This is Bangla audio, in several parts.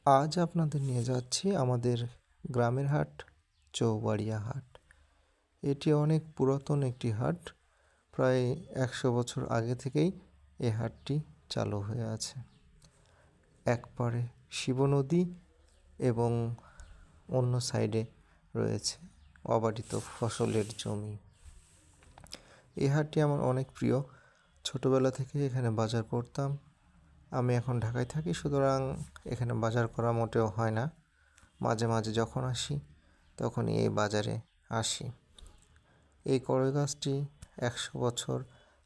আজ আপনাদের নিয়ে যাচ্ছি আমাদের গ্রামের হাট, চৌবাড়িয়া হাট। এটি অনেক পুরাতন একটি হাট। প্রায় 100 বছর আগে থেকেই এই হাটটি চালু হয়ে আছে। একপারে শিব নদী এবং অন্য সাইডে রয়েছে অবারিত ফসলের জমি। এই হাটটি আমার অনেক প্রিয়। ছোটোবেলা থেকে এখানে বাজার করতাম। আমি এখন ঢাকায় থাকি, সুতরাং এখানে বাজার করা মোটেও হয় না। মাঝে মাঝে যখন আসি তখনই এই বাজারে আসি। এই কড়ই গাছটি 100 বছর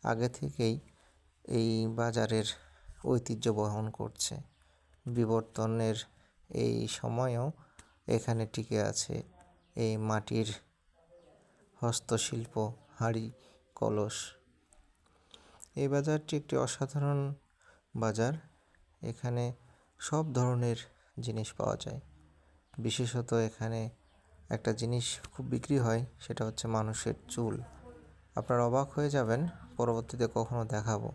আগে থেকেই এই বাজারের ঐতিহ্য বহন করছে। বিবর্তনের এই সময়েও এখানে টিকে আছে এই মাটির হস্তশিল্প, হাঁড়ি, কলস। এই বাজারটি একটি অসাধারণ বাজার। এখানে সব ধরনের জিনিস পাওয়া যায়। বিশেষত এখানে একটা জিনিস খুব বিক্রি হয়, সেটা হচ্ছে মানুষের চুল। আপনারা অবাক হয়ে যাবেন, পরবর্তীতে কখনো দেখাবো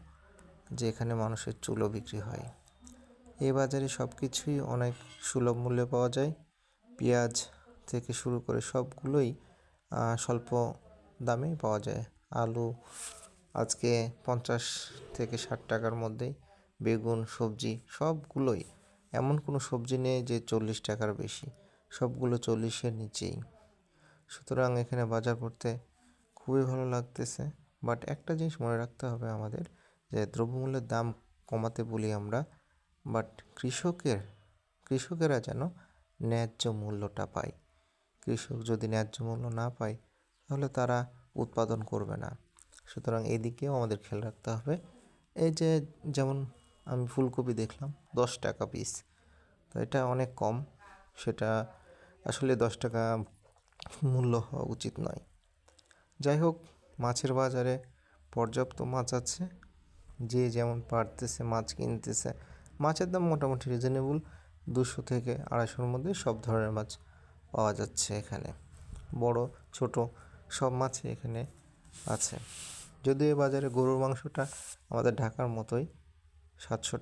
যে এখানে মানুষের চুলও বিক্রি হয়। এই বাজারে সব কিছুই অনেক সুলভ মূল্যে পাওয়া যায়। পেঁয়াজ থেকে শুরু করে সবগুলোই স্বল্প দামেই পাওয়া যায়। আলু আজকে 50 থেকে 60 টাকার মধ্যেই। বেগুন, সবজি সবগুলোই, এমন কোনো সবজি নেই যে 40 টাকার বেশি, সবগুলো 40-এর নিচেই। সুতরাং এখানে বাজার করতে খুবই ভালো লাগতেছে। বাট একটা জিনিস মনে রাখতে হবে আমাদের, যে দ্রব্যমূল্যের দাম কমাতে বলি আমরা, বাট কৃষকেরা যেন ন্যায্য মূল্যটা পায়। কৃষক যদি ন্যায্য মূল্য না পায় তাহলে তারা উৎপাদন করবে না। সুতরাং এদিকেও আমাদের খেয়াল রাখতে হবে। এই যে যেমন আমি ফুলকপি দেখলাম 10 টাকা পিস, তো এটা অনেক কম। সেটা আসলে 10 টাকা মূল্য হওয়া উচিত নয়। যাই হোক, মাছের বাজারে পর্যাপ্ত মাছ আছে। যে যেমন পারতেছে মাছ কিনতেছে। মাছের দাম মোটামুটি রিজনেবল, 200 থেকে 250-এর মধ্যে সব ধরনের মাছ পাওয়া যাচ্ছে এখানে। বড় ছোট সব মাছই এখানে আছে। যদিও এই বাজারে গরুর মাংসটা আমাদের ঢাকার মতোই 700